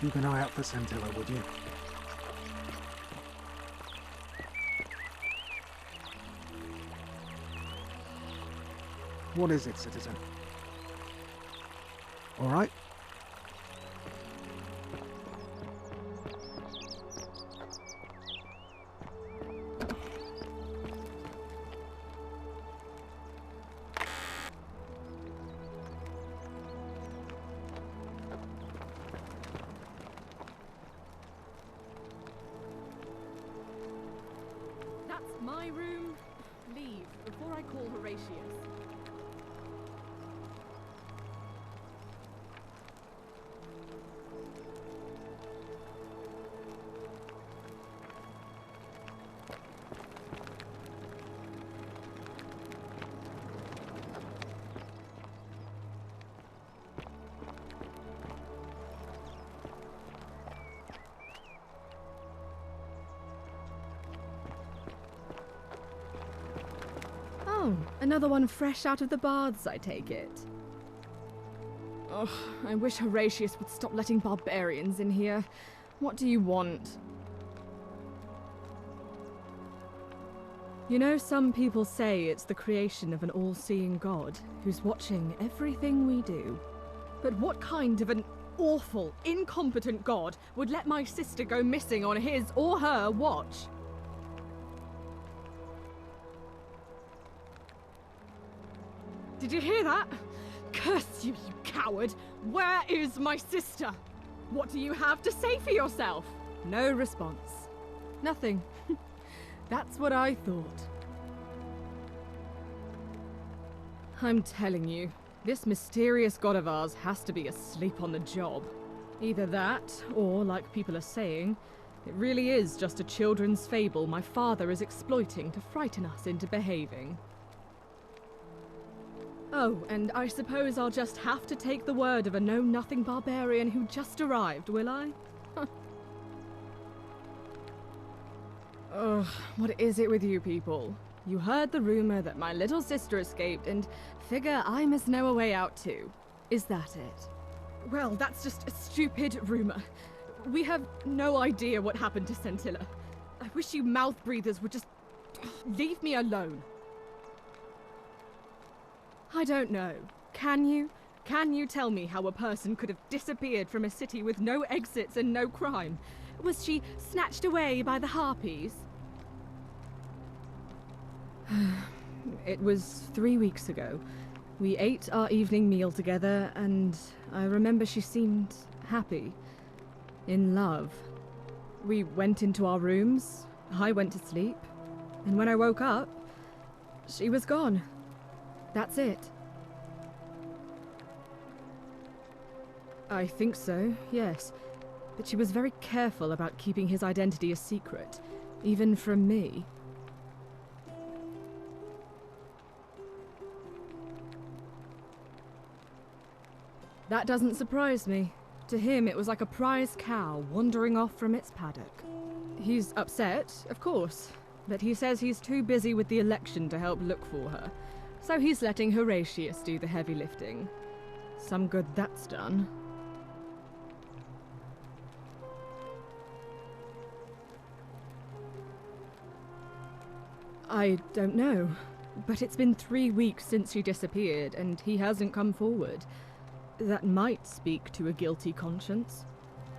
keep an eye out for Scintilla, would you? What is it, citizen? All right? That's my room. Leave before I call Horatius. Oh, another one fresh out of the baths, I take it. Ugh, I wish Horatius would stop letting barbarians in here. What do you want? You know, some people say it's the creation of an all-seeing god who's watching everything we do. But what kind of an awful, incompetent god would let my sister go missing on his or her watch? Did you hear that? Curse you, you coward! Where is my sister? What do you have to say for yourself? No response. Nothing. That's what I thought. I'm telling you, this mysterious god of ours has to be asleep on the job. Either that, or, like people are saying, it really is just a children's fable my father is exploiting to frighten us into behaving. Oh, and I suppose I'll just have to take the word of a know-nothing barbarian who just arrived, will I? Ugh, what is it with you people? You heard the rumor that my little sister escaped and figure I must know a way out too. Is that it? Well, that's just a stupid rumor. We have no idea what happened to Scintilla. I wish you mouth breathers would just leave me alone. I don't know. Can you? Can you tell me how a person could have disappeared from a city with no exits and no crime? Was she snatched away by the Harpies? It was 3 weeks ago. We ate our evening meal together, and I remember she seemed happy. In love. We went into our rooms, I went to sleep, and when I woke up, she was gone. That's it. I think so, yes. But she was very careful about keeping his identity a secret, even from me. That doesn't surprise me. To him, it was like a prize cow wandering off from its paddock. He's upset, of course, but he says he's too busy with the election to help look for her. So he's letting Horatius do the heavy lifting. Some good that's done. I don't know, but it's been 3 weeks since she disappeared, and he hasn't come forward. That might speak to a guilty conscience.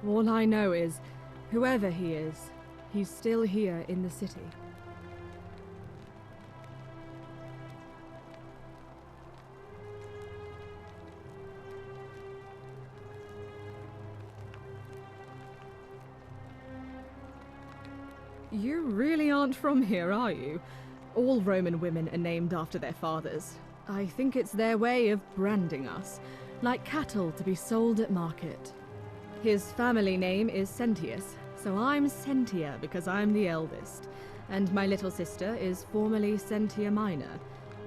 All I know is, whoever he is, he's still here in the city. You really aren't from here, are you? All Roman women are named after their fathers. I think it's their way of branding us, like cattle to be sold at market. His family name is Sentius, so I'm Sentia because I'm the eldest, and my little sister is formerly Sentia Minor,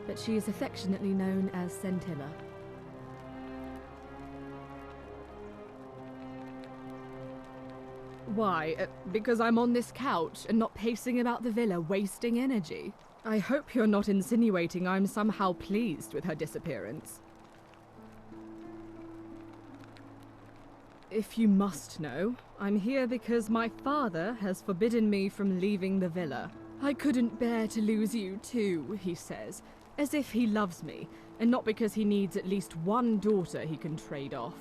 but she is affectionately known as Scintilla. Why? Because I'm on this couch and not pacing about the villa wasting energy? I hope you're not insinuating I'm somehow pleased with her disappearance. If you must know, I'm here because my father has forbidden me from leaving the villa. I couldn't bear to lose you too, he says, as if he loves me, and not because he needs at least one daughter he can trade off.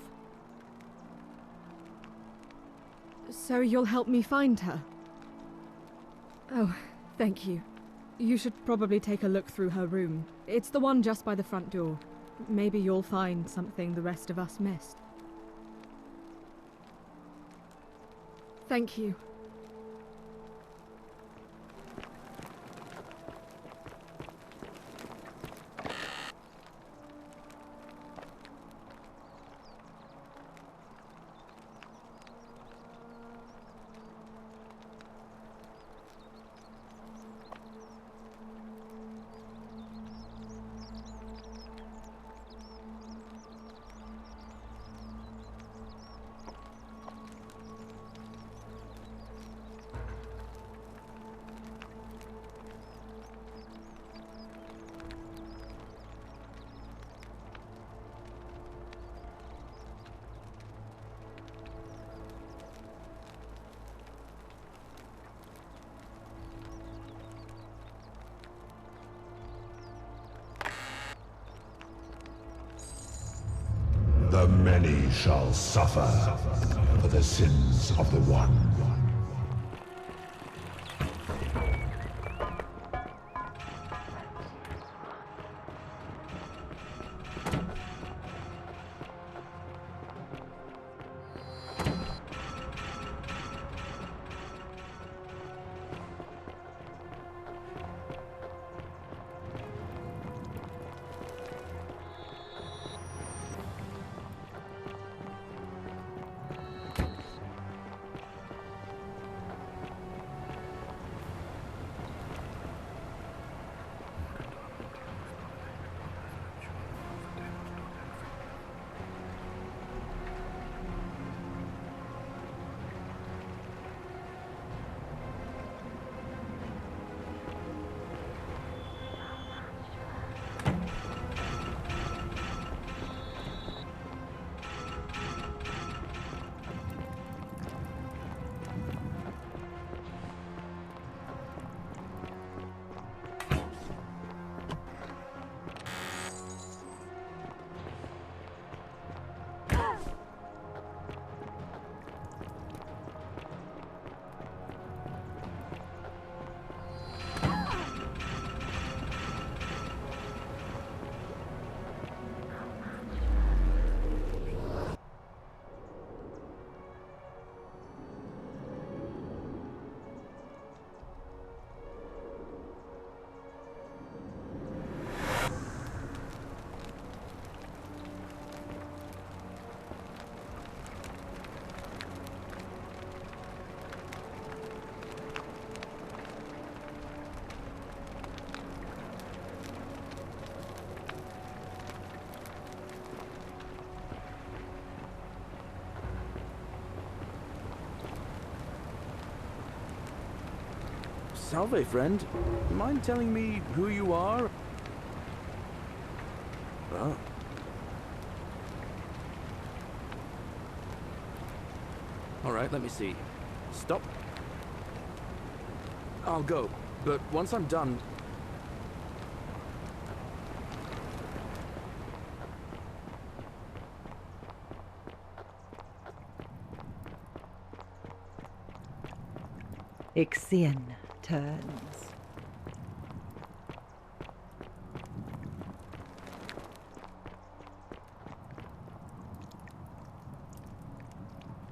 So you'll help me find her? Oh, thank you. You should probably take a look through her room. It's the one just by the front door. Maybe you'll find something the rest of us missed. Thank you. The many shall suffer for the sins of the one. Salve, friend. Mind telling me who you are? Oh. Alright, let me see. Stop. I'll go, but once I'm done... Ixion turns.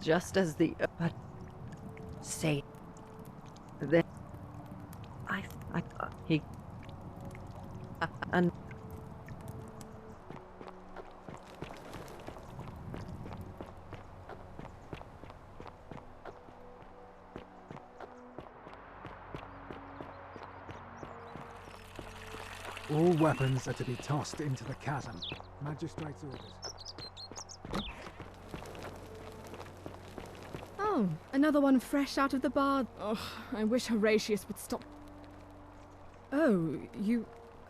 Just as the but say that I he and All weapons are to be tossed into the chasm. Magistrate's orders. Oh, another one fresh out of the bar. Oh, I wish Horatius would stop. Oh, you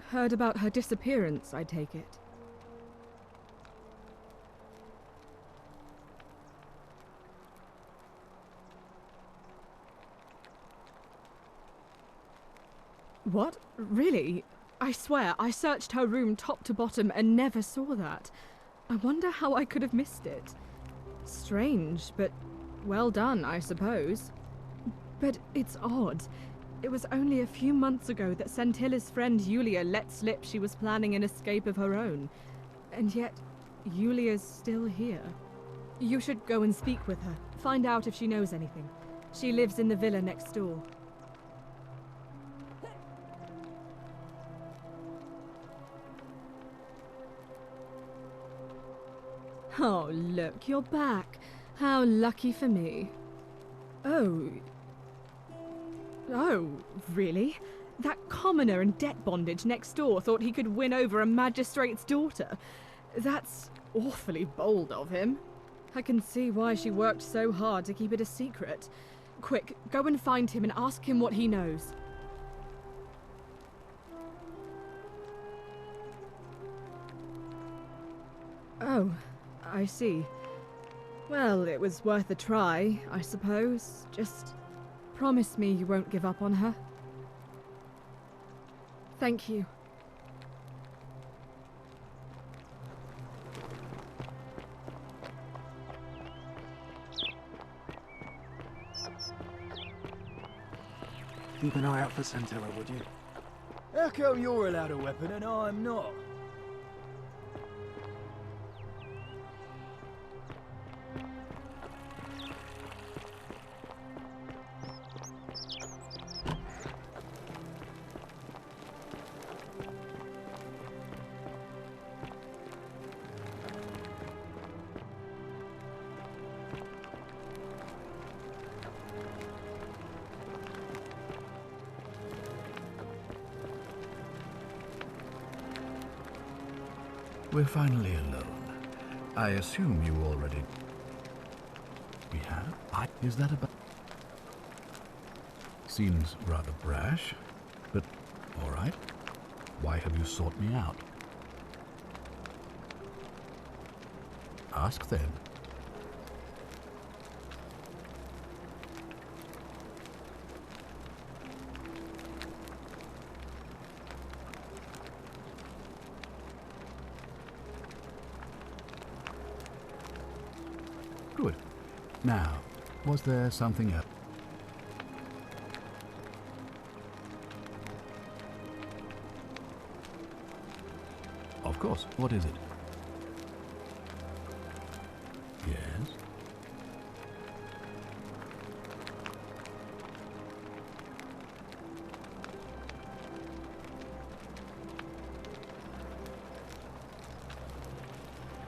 heard about her disappearance, I take it. What? Really? I swear, I searched her room top to bottom and never saw that. I wonder how I could have missed it. Strange, but well done, I suppose. But it's odd. It was only a few months ago that Sentilla's friend Yulia let slip she was planning an escape of her own. And yet, Yulia's still here. You should go and speak with her, find out if she knows anything. She lives in the villa next door. Oh, look, you're back. How lucky for me. Oh, really? That commoner in debt bondage next door thought he could win over a magistrate's daughter. That's awfully bold of him. I can see why she worked so hard to keep it a secret. Quick, go and find him and ask him what he knows. Oh, I see. Well, it was worth a try, I suppose. Just promise me you won't give up on her. Thank you. Keep an eye out for Sentilla, would you? How come you're allowed a weapon and I'm not? We're finally alone. I assume you already... We have? Is that about... Seems rather brash, but all right. Why have you sought me out? Ask then. Good. Now, was there something else? Of course. What is it? Yes?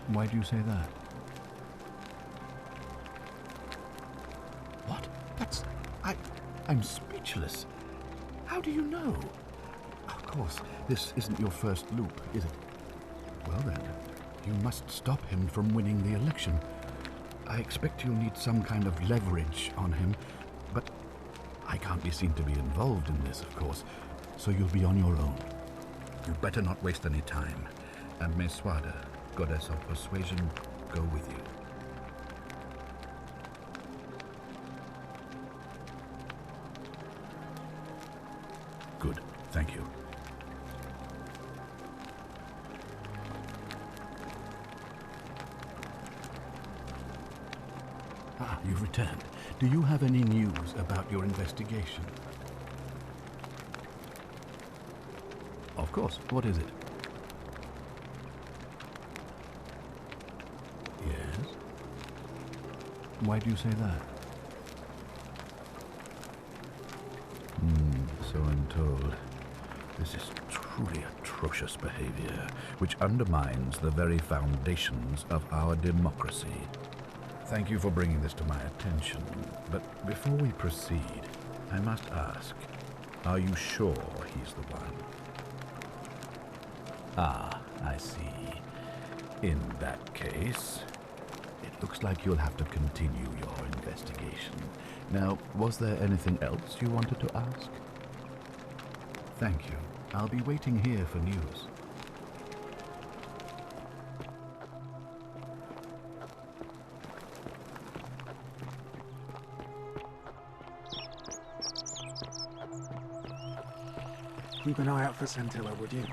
Why do you say that? What? That's... I'm speechless. How do you know? Of course, this isn't your first loop, is it? Well then, you must stop him from winning the election. I expect you'll need some kind of leverage on him, but I can't be seen to be involved in this, of course, so you'll be on your own. You'd better not waste any time, and Meswada, goddess of persuasion, go with you. Good, thank you. Ah, you've returned. Do you have any news about your investigation? Of course. What is it? Yes? Why do you say that? So I'm told. This is truly atrocious behavior, which undermines the very foundations of our democracy. Thank you for bringing this to my attention, but before we proceed, I must ask, are you sure he's the one? Ah, I see. In that case, it looks like you'll have to continue your investigation. Now, was there anything else you wanted to ask? Thank you. I'll be waiting here for news. keep an eye out for Centilla, would you?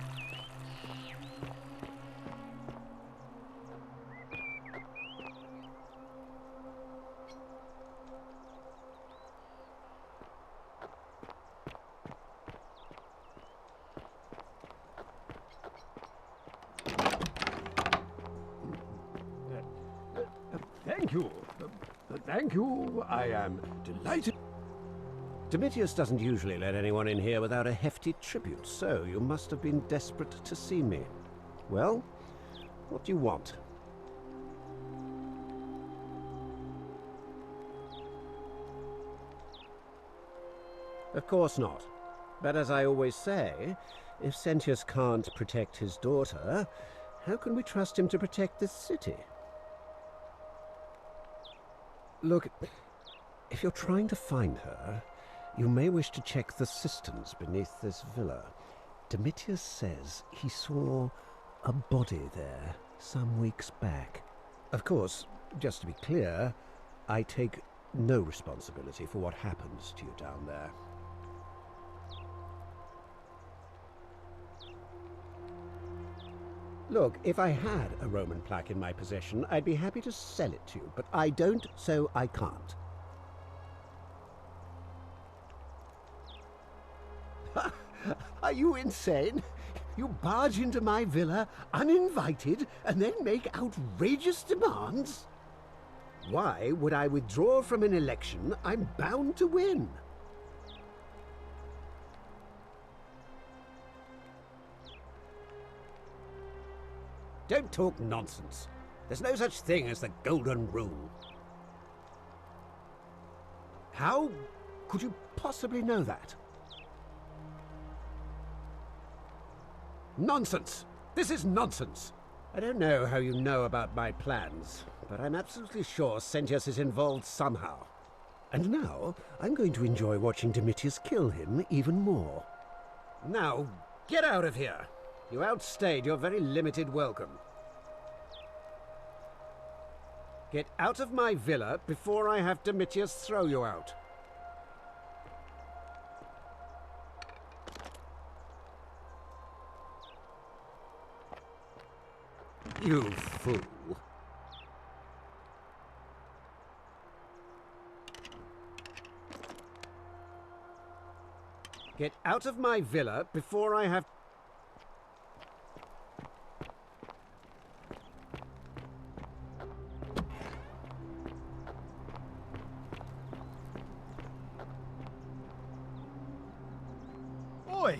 Thank you. Thank you. I am delighted. Domitius doesn't usually let anyone in here without a hefty tribute, so you must have been desperate to see me. Well, what do you want? Of course not. But as I always say, if Sentius can't protect his daughter, how can we trust him to protect this city? Look, if you're trying to find her, you may wish to check the cisterns beneath this villa. Domitius says he saw a body there some weeks back. Of course, just to be clear, I take no responsibility for what happens to you down there. Look, if I had a Roman plaque in my possession, I'd be happy to sell it to you, but I don't, so I can't. Are you insane? You barge into my villa uninvited and then make outrageous demands? Why would I withdraw from an election I'm bound to win? Don't talk nonsense. There's no such thing as the Golden Rule. How could you possibly know that? Nonsense! This is nonsense! I don't know how you know about my plans, but I'm absolutely sure Sentius is involved somehow. And now, I'm going to enjoy watching Domitius kill him even more. Now, get out of here! You outstayed your very limited welcome. Get out of my villa before I have Domitius throw you out. You fool. Get out of my villa before I have... Oi!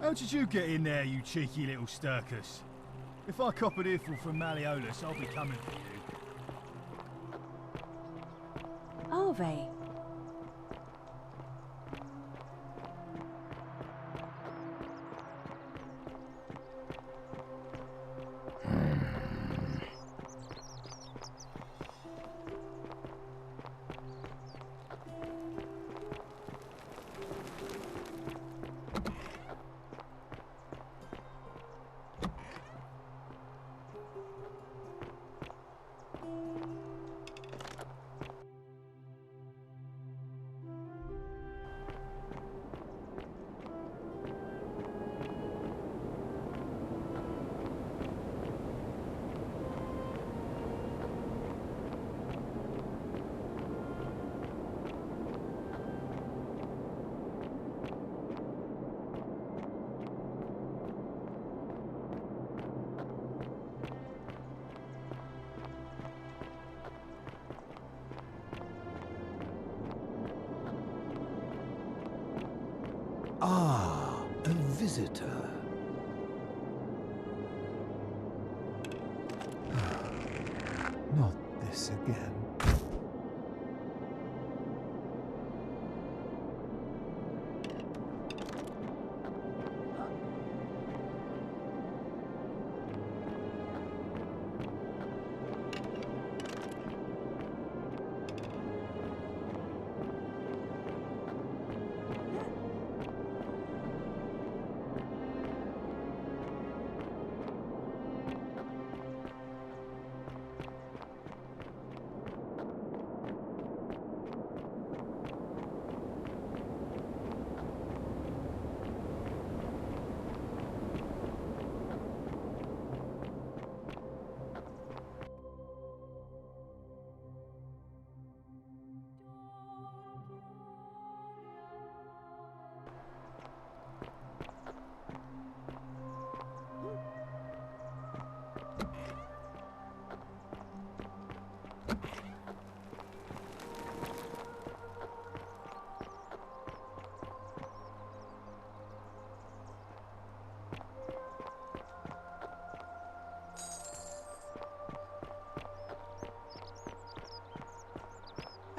How did you get in there, you cheeky little Sturkus? If I cop an earful from Malleolus, I'll be coming for you. Are they? Ah, a visitor. Not this again.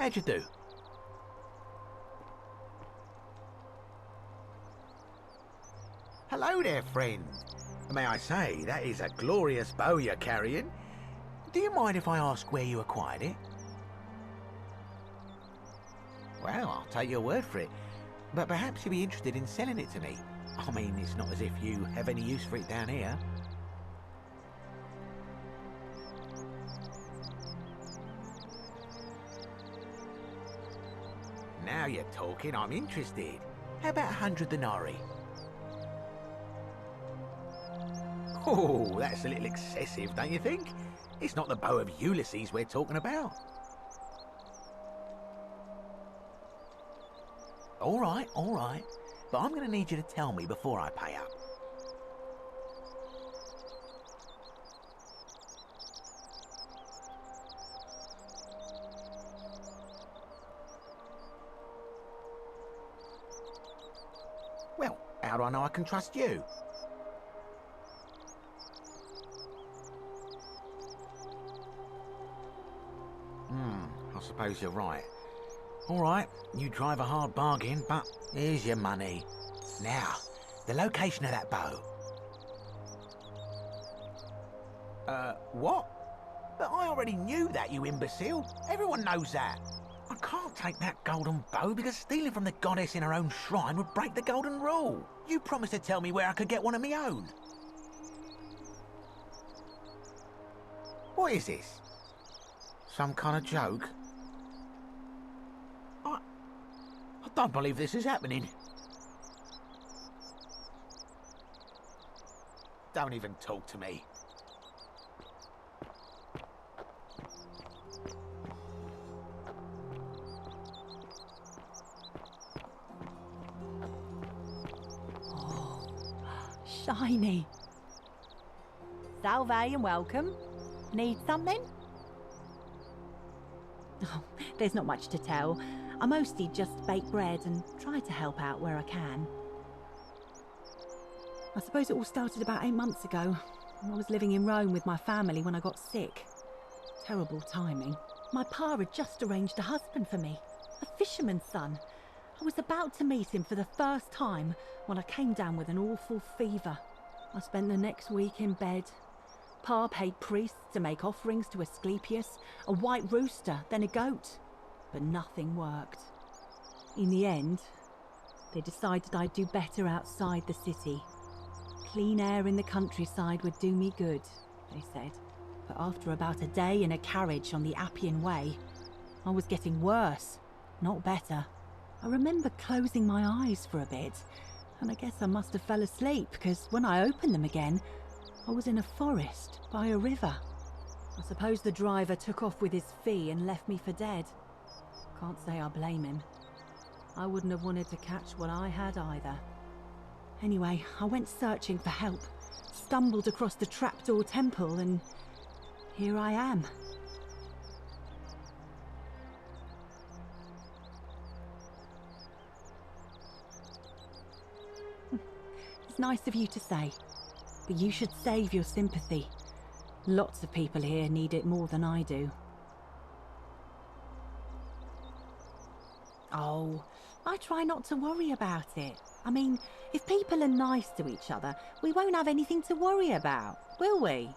How'd you do? Hello there, friend. May I say, that is a glorious bow you're carrying. Do you mind if I ask where you acquired it? Well, I'll take your word for it. But perhaps you'd be interested in selling it to me. I mean, it's not as if you have any use for it down here. Now you're talking, I'm interested. How about 100 denarii? Oh, that's a little excessive, don't you think? It's not the bow of Ulysses we're talking about. All right. But I'm going to need you to tell me before I pay up. Well, how do I know I can trust you? I suppose you're right. All right, you drive a hard bargain, but here's your money. Now, the location of that bow. What? But I already knew that, you imbecile. Everyone knows that. I can't take that golden bow because stealing from the goddess in her own shrine would break the golden rule. You promised to tell me where I could get one of my own. What is this? Some kind of joke? I don't believe this is happening. Don't even talk to me. Oh, shiny. Salve and welcome. Need something? Oh, there's not much to tell. I mostly just bake bread and try to help out where I can. I suppose it all started about 8 months ago. I was living in Rome with my family when I got sick. Terrible timing. My pa had just arranged a husband for me, a fisherman's son. I was about to meet him for the first time when I came down with an awful fever. I spent the next week in bed. Pa paid priests to make offerings to Asclepius, a white rooster, then a goat. But nothing worked. In the end, they decided I'd do better outside the city. Clean air in the countryside would do me good, they said. But after about a day in a carriage on the Appian Way, I was getting worse, not better. I remember closing my eyes for a bit, and I guess I must have fell asleep, because when I opened them again, I was in a forest by a river. I suppose the driver took off with his fee and left me for dead. Can't say I blame him. I wouldn't have wanted to catch what I had either. Anyway, I went searching for help, stumbled across the trapdoor temple, and here I am. It's nice of you to say, but you should save your sympathy. Lots of people here need it more than I do. Oh, I try not to worry about it. I mean, if people are nice to each other, we won't have anything to worry about, will we?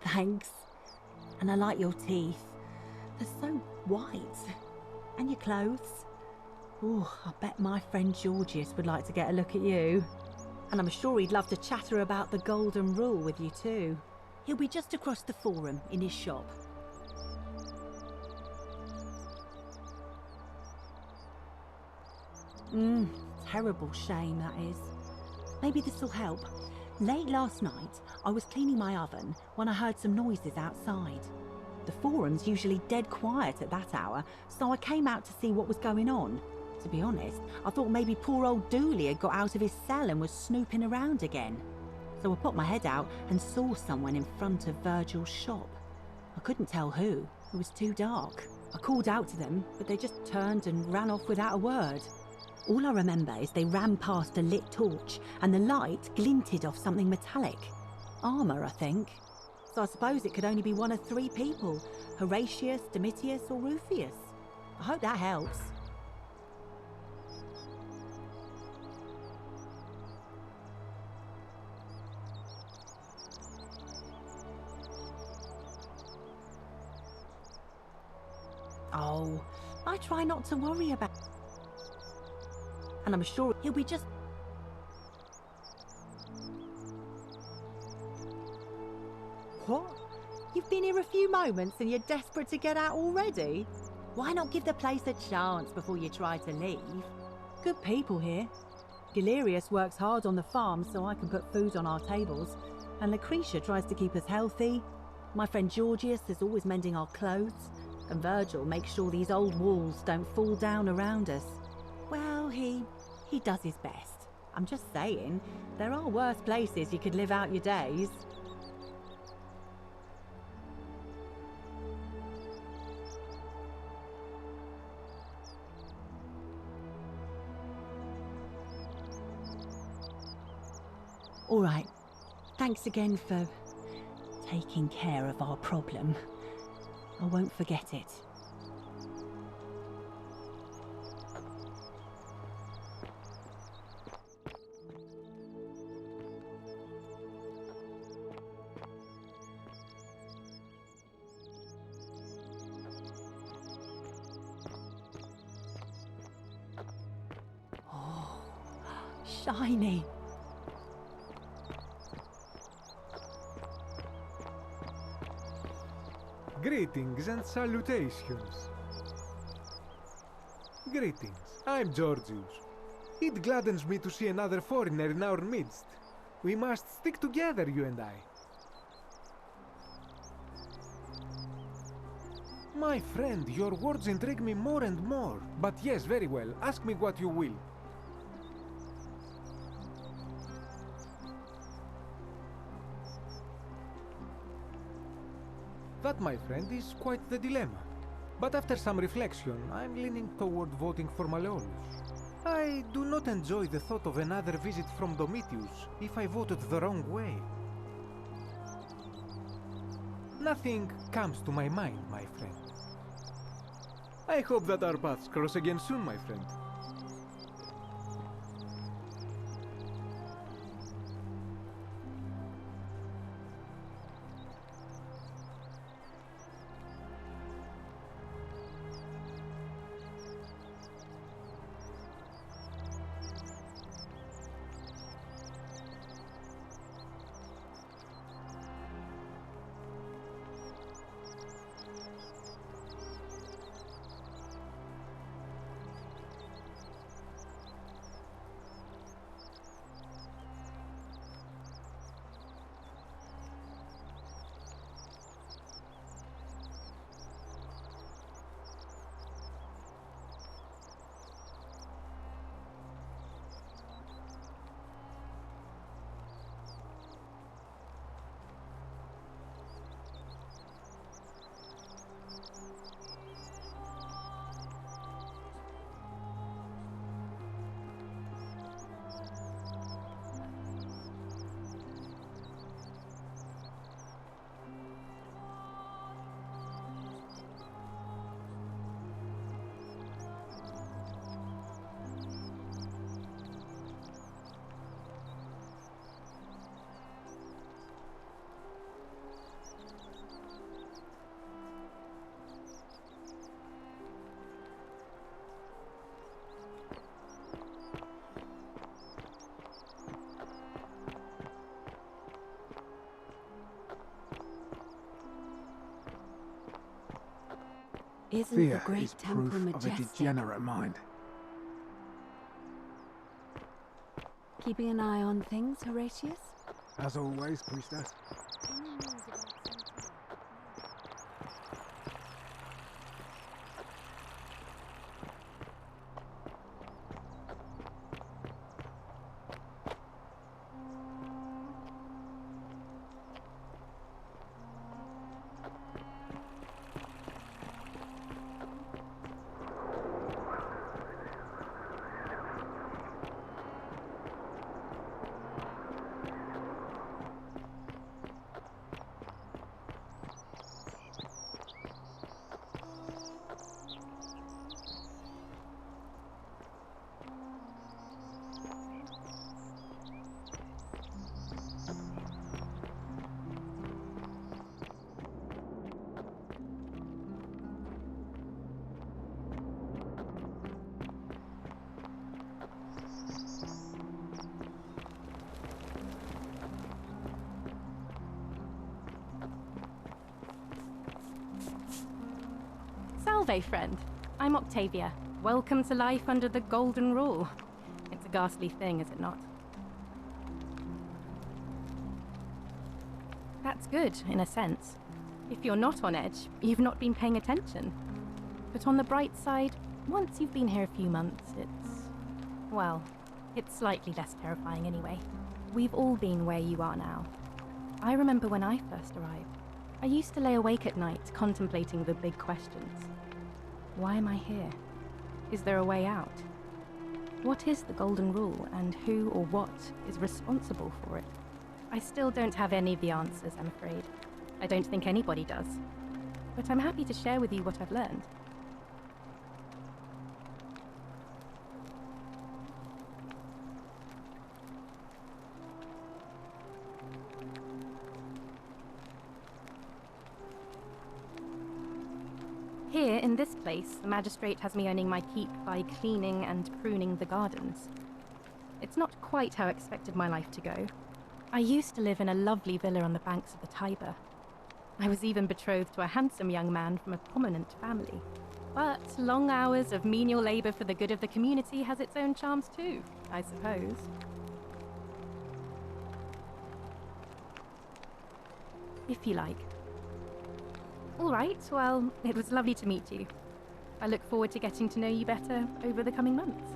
Thanks. And I like your teeth. They're so white. And your clothes. Oh, I bet my friend Georgius would like to get a look at you. And I'm sure he'd love to chatter about the Golden Rule with you too. He'll be just across the forum in his shop. Terrible shame that is. Maybe this'll help. Late last night, I was cleaning my oven when I heard some noises outside. The forum's usually dead quiet at that hour, so I came out to see what was going on. To be honest, I thought maybe poor old Dooley had got out of his cell and was snooping around again. So I put my head out and saw someone in front of Virgil's shop. I couldn't tell who, it was too dark. I called out to them, but they just turned and ran off without a word. All I remember is they ran past a lit torch, and the light glinted off something metallic. Armour, I think. So I suppose it could only be one of three people. Horatius, Domitius, or Rufius. I hope that helps. Oh, I try not to worry about... And I'm sure he'll be just... What? You've been here a few moments and you're desperate to get out already? Why not give the place a chance before you try to leave? Good people here. Galerius works hard on the farm so I can put food on our tables, and Lucretia tries to keep us healthy. My friend Georgius is always mending our clothes, and Virgil makes sure these old walls don't fall down around us. Well, he does his best. I'm just saying, there are worse places you could live out your days. All right. Thanks again for taking care of our problem. I won't forget it. Oh, shiny. Greetings and salutations. Greetings, I'm Georgius. It gladdens me to see another foreigner in our midst. We must stick together, you and I. My friend, your words intrigue me more and more. But yes, very well, ask me what you will. That, my friend, is quite the dilemma. But after some reflection, I'm leaning toward voting for Malleolus. I do not enjoy the thought of another visit from Domitius if I voted the wrong way. Nothing comes to my mind, my friend. I hope that our paths cross again soon, my friend. Isn't Fear the great is temple proof of a majestic? degenerate mind. Keeping an eye on things, Horatius? As always, priestess. Any news about Centaur? Salve, friend. I'm Octavia. Welcome to life under the Golden Rule. It's a ghastly thing, is it not? That's good, in a sense. If you're not on edge, you've not been paying attention. But on the bright side, once you've been here a few months, well, it's slightly less terrifying anyway. We've all been where you are now. I remember when I first arrived. I used to lay awake at night contemplating the big questions. Why am I here? Is there a way out? What is the Golden Rule, and who or what is responsible for it? I still don't have any of the answers, I'm afraid. I don't think anybody does. But I'm happy to share with you what I've learned. Here, in this place, the magistrate has me earning my keep by cleaning and pruning the gardens. It's not quite how I expected my life to go. I used to live in a lovely villa on the banks of the Tiber. I was even betrothed to a handsome young man from a prominent family. But long hours of menial labor for the good of the community has its own charms too, I suppose. If you like. All right, well, it was lovely to meet you. I look forward to getting to know you better over the coming months.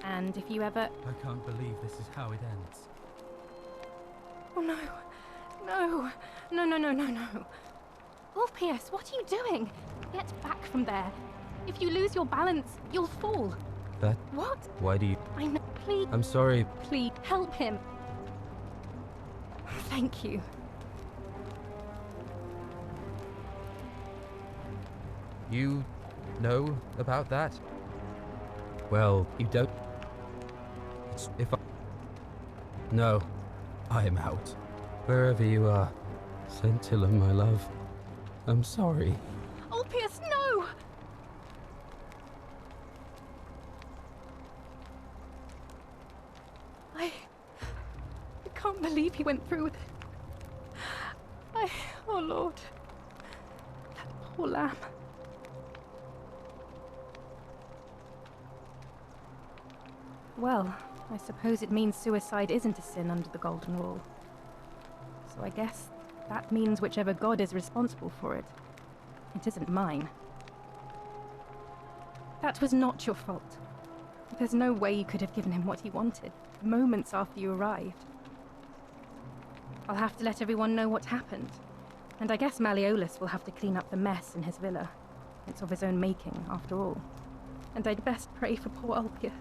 And if you ever... I can't believe this is how it ends. Oh no. No. No, no, no, no, no. Ulpius, what are you doing? Get back from there. If you lose your balance, you'll fall. That... What? Why do you... I know. Please. I'm sorry. Please, help him. Thank you. You know about that? Well, you don't... It's if I... No. I am out. Wherever you are. Scintilla, my love. I'm sorry. Ulpius, no! I can't believe he went through with it. Oh Lord. That poor lamb. Well, I suppose it means suicide isn't a sin under the Golden Rule. So I guess that means whichever god is responsible for it. It isn't mine. That was not your fault. There's no way you could have given him what he wanted, moments after you arrived. I'll have to let everyone know what happened. And I guess Malleolus will have to clean up the mess in his villa. It's of his own making, after all. And I'd best pray for poor Ulpius.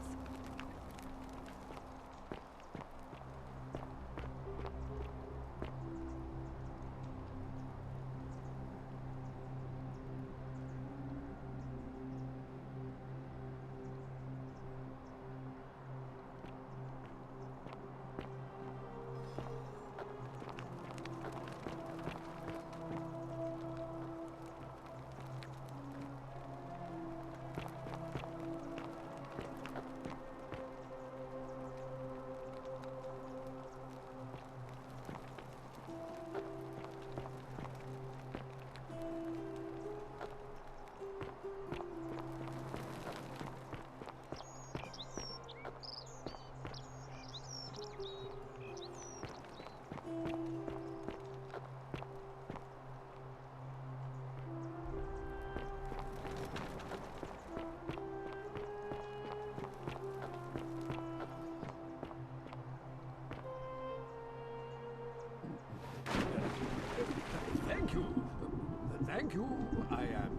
Thank you. I am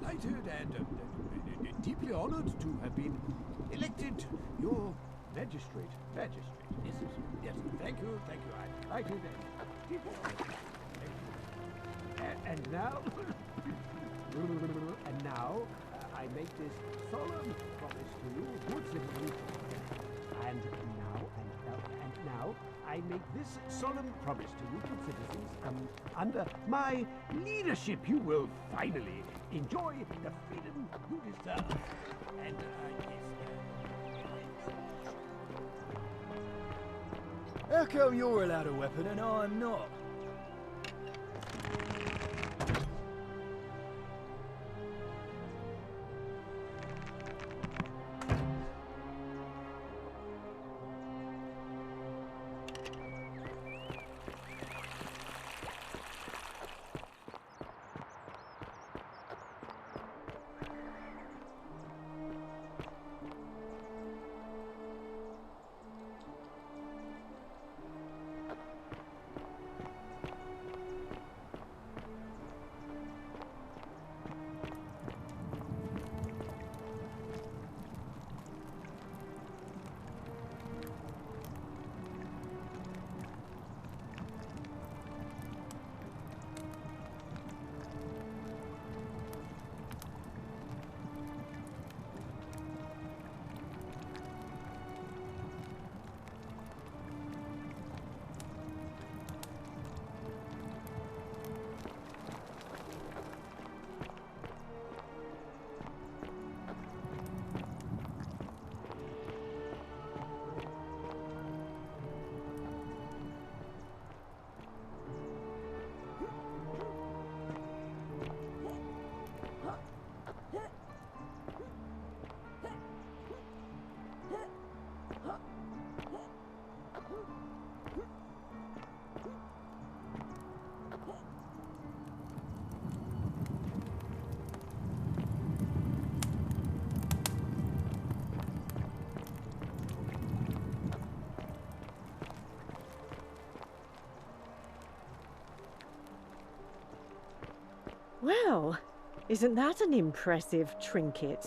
delighted and deeply honored to have been elected your magistrate. Yes. Thank you. I'm delighted and deeply honored. And now, I make this solemn promise to you, good citizens. And now, I make this solemn promise to you, good citizens. Under my leadership, you will finally enjoy the freedom you deserve. And How come you're allowed a weapon and I'm not? Well, isn't that an impressive trinket?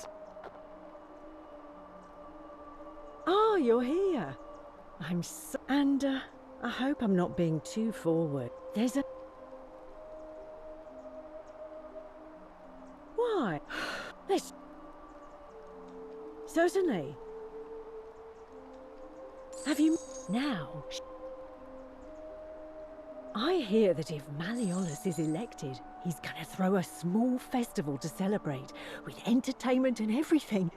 Oh, you're here. I'm so... And, I hope I'm not being too forward. There's a... Why? There's... Certainly. Have you... Now... I hear that if Malleolus is elected, he's gonna throw a small festival to celebrate, with entertainment and everything.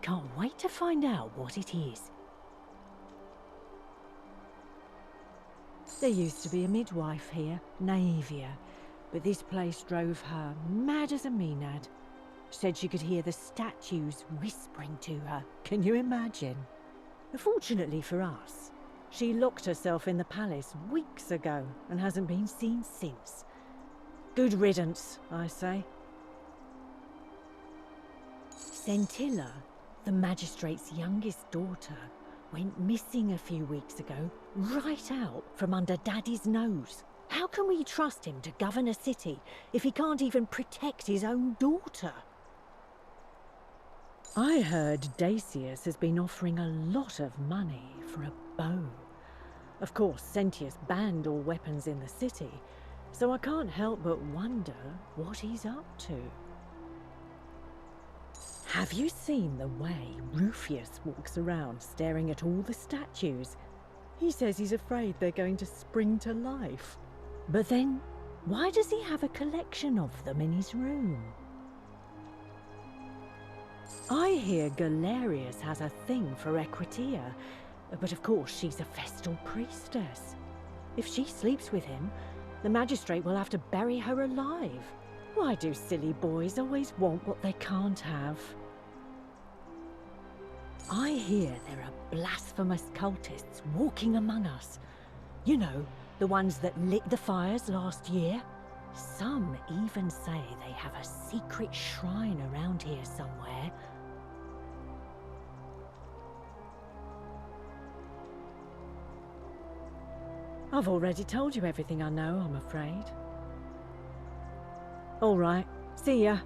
Can't wait to find out what it is. There used to be a midwife here, Naevia, but this place drove her mad as a Maenad. Said she could hear the statues whispering to her. Can you imagine? Fortunately for us, she locked herself in the palace weeks ago and hasn't been seen since. Good riddance, I say. Scintilla, the magistrate's youngest daughter, went missing a few weeks ago, right out from under Daddy's nose. How can we trust him to govern a city if he can't even protect his own daughter? I heard Dacius has been offering a lot of money for a bow. Of course, Sentius banned all weapons in the city, so I can't help but wonder what he's up to. Have you seen the way Rufius walks around staring at all the statues? He says he's afraid they're going to spring to life. But then, why does he have a collection of them in his room? I hear Galerius has a thing for Equitia, but of course she's a Vestal priestess. If she sleeps with him, the magistrate will have to bury her alive. Why do silly boys always want what they can't have? I hear there are blasphemous cultists walking among us. You know, the ones that lit the fires last year? Some even say they have a secret shrine around here somewhere. I've already told you everything I know, I'm afraid. All right, see ya.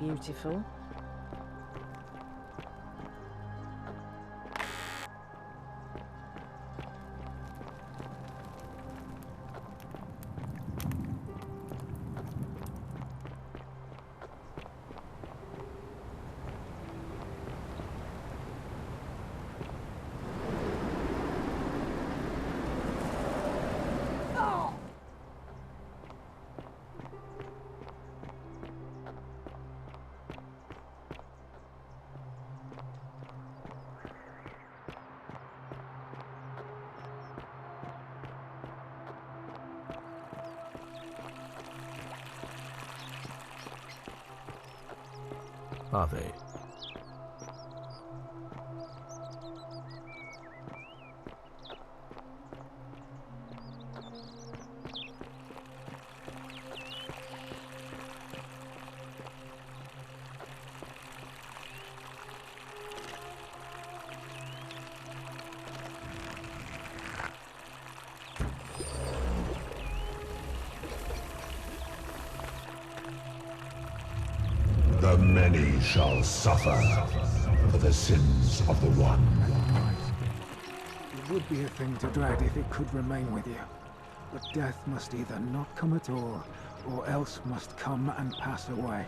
Beautiful. Are they? The many shall suffer for the sins of the one. It would be a thing to dread if it could remain with you. But death must either not come at all, or else must come and pass away.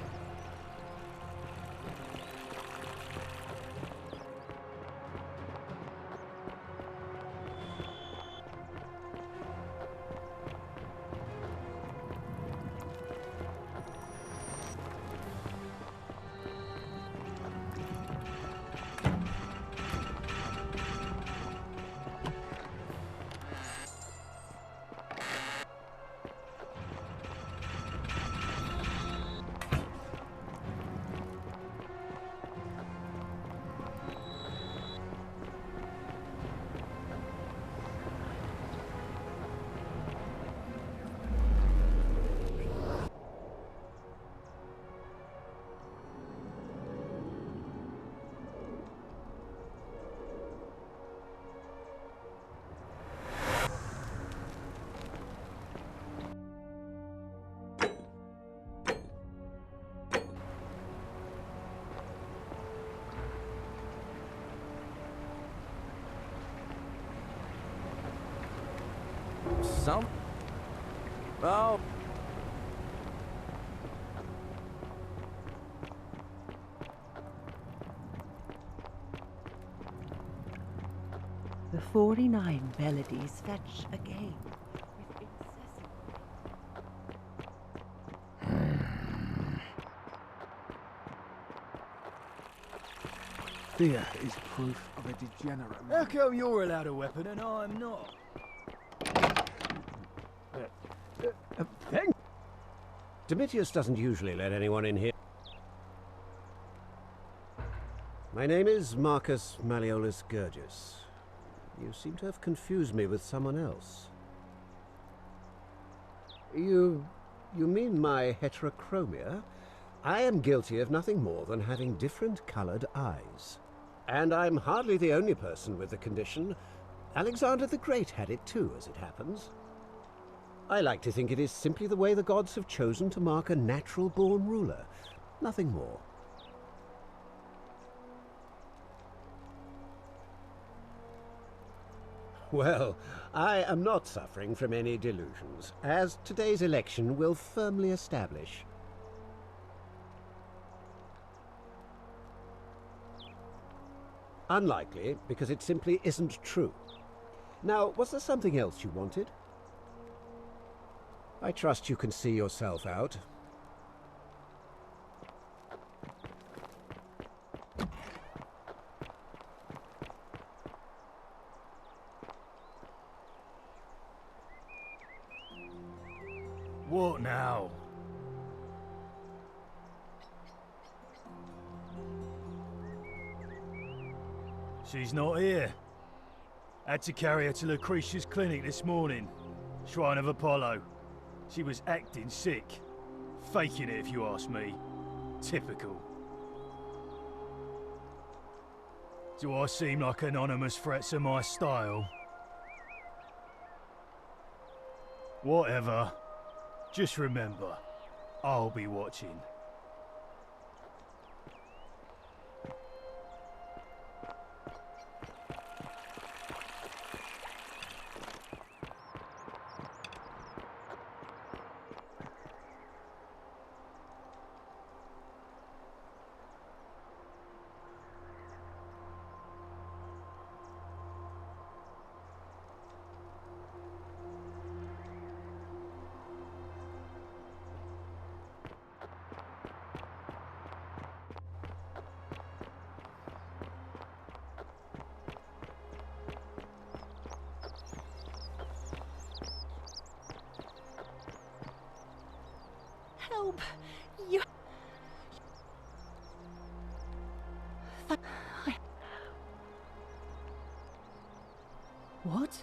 some... Oh... The 49 melodies fetch again. Fear is proof of a degenerate. How come you're allowed a weapon and I'm not? Domitius doesn't usually let anyone in here. My name is Marcus Malleolus Gurgis. You seem to have confused me with someone else. You mean my heterochromia? I am guilty of nothing more than having different coloured eyes. And I'm hardly the only person with the condition. Alexander the Great had it too, as it happens. I like to think it is simply the way the gods have chosen to mark a natural-born ruler. Nothing more. Well, I am not suffering from any delusions, as today's election will firmly establish. Unlikely, because it simply isn't true. Now, was there something else you wanted? I trust you can see yourself out. What now? She's not here. Had to carry her to Lucretia's clinic this morning. Shrine of Apollo. She was acting sick. Faking it, if you ask me. Typical. Do I seem like anonymous threats are my style? Whatever. Just remember, I'll be watching. Help! You... What?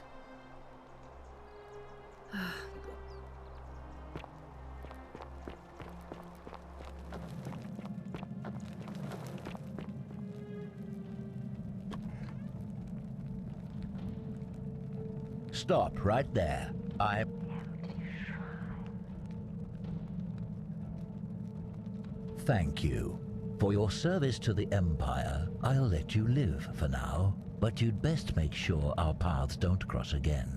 Stop right there. Thank you. For your service to the Empire, I'll let you live for now, but you'd best make sure our paths don't cross again.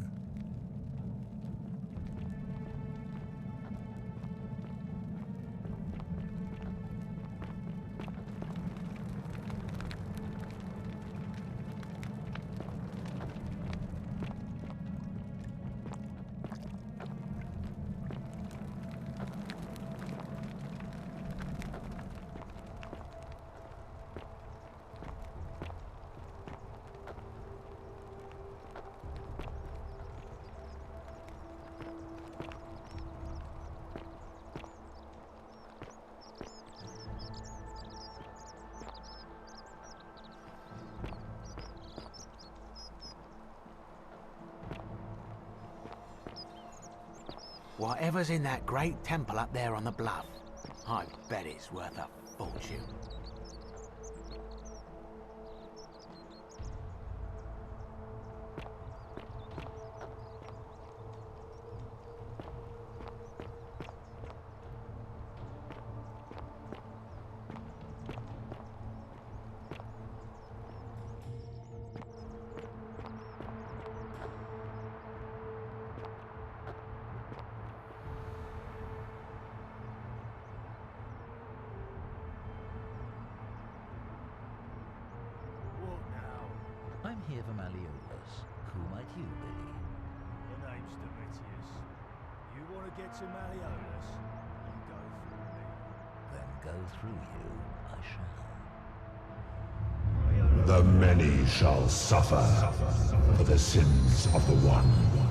Whatever's in that great temple up there on the bluff, I bet it's worth a fortune. here for Malleolus. Who might you be? The name's Domitius. You want to get to Malleolus? You go through me. Then go through you, I shall. The many shall suffer for the sins of the one.